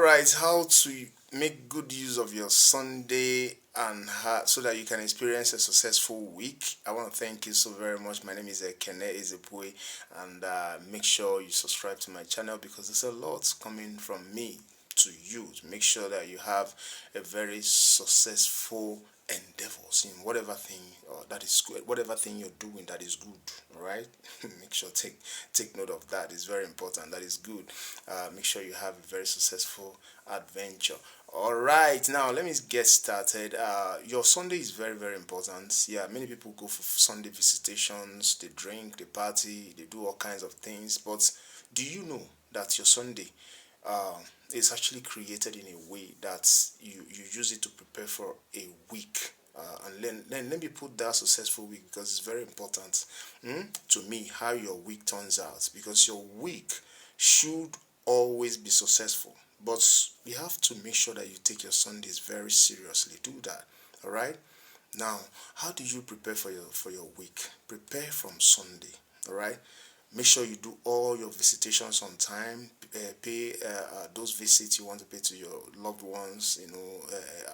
right, how to make good use of your Sunday and so that you can experience a successful week. I want to thank you so very much. My name is Kene Ezepue, and make sure you subscribe to my channel because there's a lot coming from me to you to make sure that you have a very successful endeavors in whatever thing that is good, whatever thing you're doing that is good. All right, make sure take note of that. It's very important. That is good. Make sure you have a very successful adventure. All right, now let me get started. Your Sunday is very important. Yeah, many people go for Sunday visitations. They drink, they party, they do all kinds of things. But do you know that your Sunday uh, is actually created in a way that you use it to prepare for a week. And then let me put that successful week because it's very important to me how your week turns out because your week should always be successful. But you have to make sure that you take your Sundays very seriously. Do that. All right. Now, how do you prepare for your week? Prepare from Sunday. All right. Make sure you do all your visitations on time. Pay those visits you want to pay to your loved ones.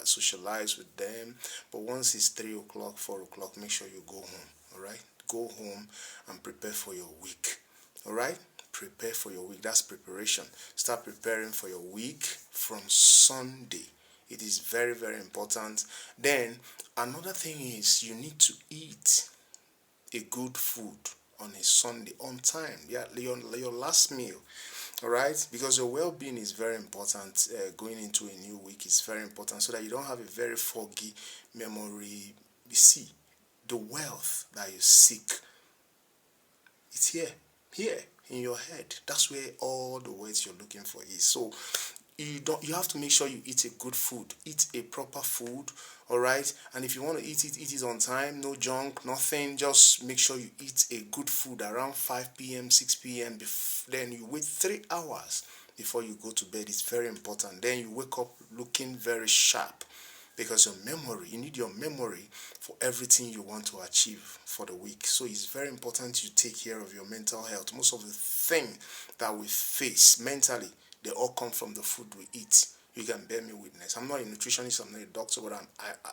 Socialize with them. But once it's 3 o'clock, 4 o'clock, make sure you go home. All right, go home and prepare for your week. All right, prepare for your week. That's preparation. Start preparing for your week from Sunday. It is very important. Then another thing is you need to eat a good food on a Sunday on time. Yeah, your last meal. All right, because your well-being is very important. Going into a new week is very important so that you don't have a very foggy memory. You see, the wealth that you seek, it's here in your head. That's where all the words you're looking for is. So you have to make sure you eat a good food, eat a proper food. All right, and if you want to eat it on time, no junk, nothing. Just make sure you eat a good food around 5 p.m., 6 p.m. Then you wait 3 hours before you go to bed. It's very important. Then you wake up looking very sharp because you need your memory for everything you want to achieve for the week. So it's very important you take care of your mental health. Most of the things that we face mentally, they all come from the food we eat. You can bear me witness. I'm not a nutritionist, I'm not a doctor, but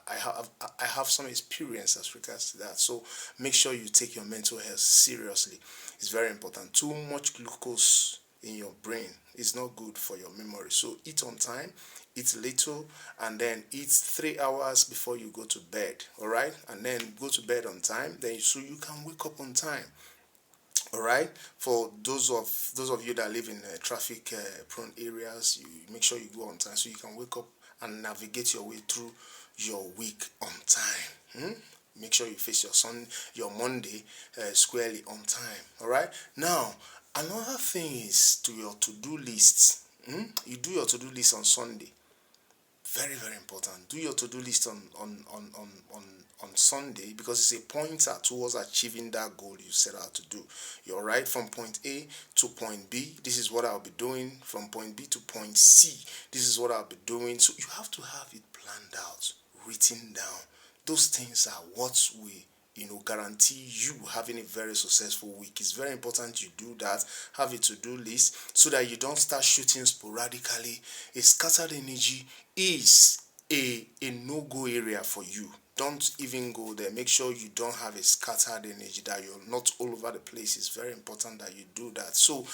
I have some experience as regards to that. So make sure you take your mental health seriously. It's very important. Too much glucose in your brain is not good for your memory. So eat on time, eat little, and then eat 3 hours before you go to bed. All right, and then go to bed on time. Then so you can wake up on time. All right, for those of you that live in traffic prone areas, you make sure you go on time so you can wake up and navigate your way through your week on time. Make sure you face your Monday squarely on time. All right, now another thing is to your to-do list. You do your to-do list on Sunday. Very important. Do your to-do list on Sunday because it's a pointer towards achieving that goal you set out to do. You're right, from point A to point B. This is what I'll be doing. From point B to point C. This is what I'll be doing. So you have to have it planned out, written down. Those things are what we guarantee you having a very successful week. It's very important you do that. Have a to-do list so that you don't start shooting sporadically. A scattered energy is a no-go area for you. Don't even go there. Make sure you don't have a scattered energy, that you're not all over the place. It's very important that you do that. So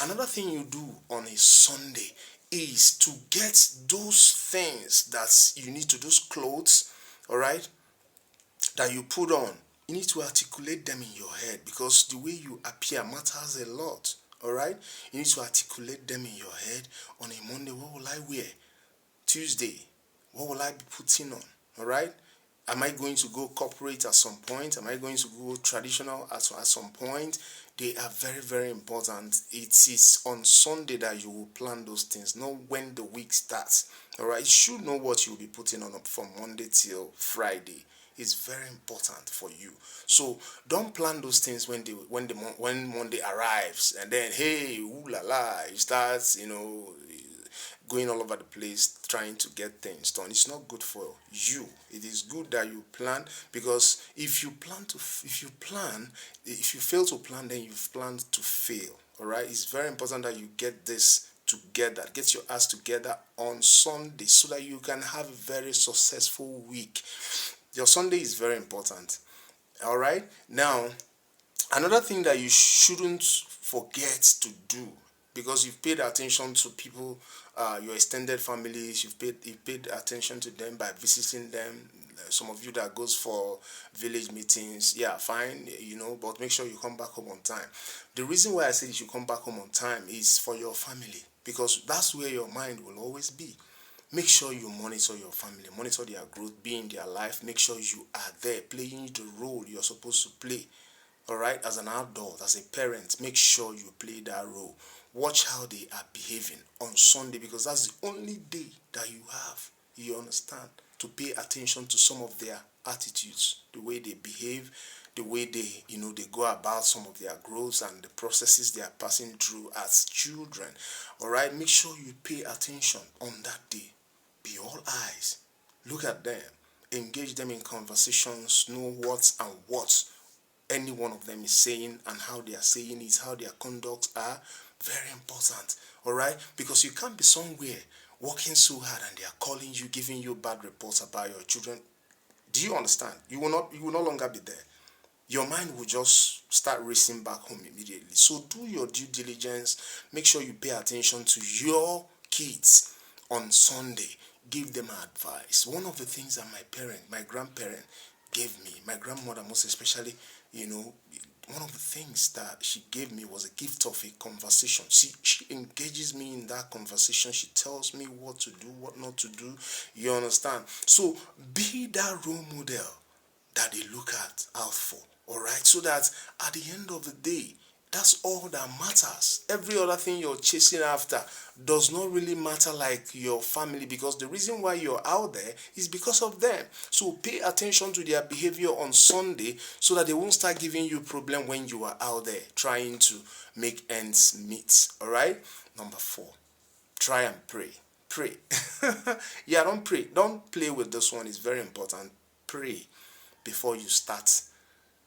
another thing you do on a Sunday is to get those things that you need to, those clothes, all right, that you put on. You need to articulate them in your head because the way you appear matters a lot. All right, you need to articulate them in your head. On a Monday, what will I wear? Tuesday, what will I be putting on? All right, am I going to go corporate at some point? Am I going to go traditional at some point? They are very important. It is on Sunday that you will plan those things, not when the week starts. All right, you should know what you'll be putting on from Monday till Friday. Is very important for you. So don't plan those things when Monday arrives and then hey, ooh la la, you start going all over the place trying to get things done. It's not good for you. It is good that you plan because if you fail to plan, then you've planned to fail. All right. It's very important that you get this together. Get your ass together on Sunday so that you can have a very successful week. Your Sunday is very important. All right. Now, another thing that you shouldn't forget to do, because you've paid attention to people, your extended families, you've paid attention to them by visiting them. Some of you that goes for village meetings, yeah, fine, but make sure you come back home on time. The reason why I say you should come back home on time is for your family, because that's where your mind will always be. Make sure you monitor your family, monitor their growth, be in their life. Make sure you are there playing the role you're supposed to play. All right, as an adult, as a parent, make sure you play that role. Watch how they are behaving on Sunday, because that's the only day that you have, you understand, to pay attention to some of their attitudes, the way they behave, the way they go about some of their growths and the processes they are passing through as children. All right, make sure you pay attention on that day. Be all eyes. Look at them. Engage them in conversations. Know what and what any one of them is saying and how they are saying it, how their conducts are. Very important. All right? Because you can't be somewhere working so hard and they are calling you, giving you bad reports about your children. Do you understand? You will no longer be there. Your mind will just start racing back home immediately. So do your due diligence. Make sure you pay attention to your kids on Sunday. Give them advice. One of the things that my grandparent gave me, my grandmother most especially, one of the things that she gave me was a gift of a conversation. She engages me in that conversation. She tells me what to do, what not to do. You understand? So be that role model that they look out for. All right? So that at the end of the day, that's all that matters. Every other thing you're chasing after does not really matter, like your family, because the reason why you're out there is because of them. So pay attention to their behavior on Sunday so that they won't start giving you problem when you are out there trying to make ends meet. All right? Number 4, try and pray. Pray. Yeah, don't pray. Don't play with this one. It's very important. Pray before you start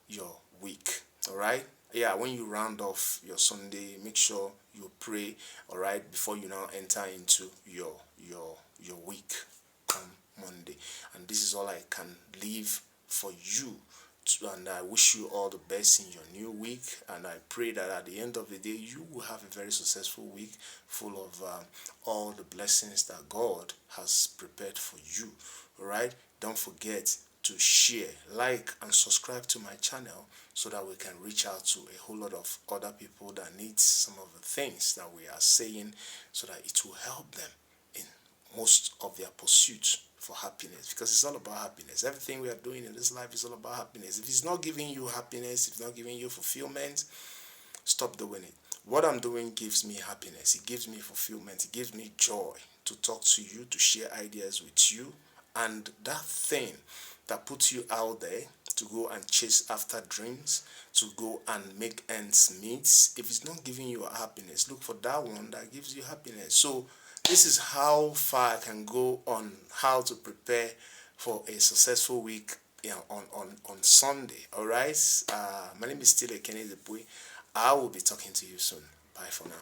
your week. All right? Yeah, when you round off your Sunday, make sure you pray, all right, before you now enter into your week on Monday. And this is all I can leave for you. And I wish you all the best in your new week. And I pray that at the end of the day, you will have a very successful week full of all the blessings that God has prepared for you. All right? Don't forget to share, like, and subscribe to my channel so that we can reach out to a whole lot of other people that need some of the things that we are saying, so that it will help them in most of their pursuits for happiness, because it's all about happiness. Everything we are doing in this life is all about happiness. If it's not giving you happiness, if it's not giving you fulfillment, stop doing it. What I'm doing gives me happiness. It gives me fulfillment. It gives me joy to talk to you, to share ideas with you. And that thing that puts you out there to go and chase after dreams, to go and make ends meet, if it's not giving you happiness, look for that one that gives you happiness. So this is how far I can go on how to prepare for a successful week, on Sunday. All right. My name is still Kenny Zepui. I will be talking to you soon. Bye for now.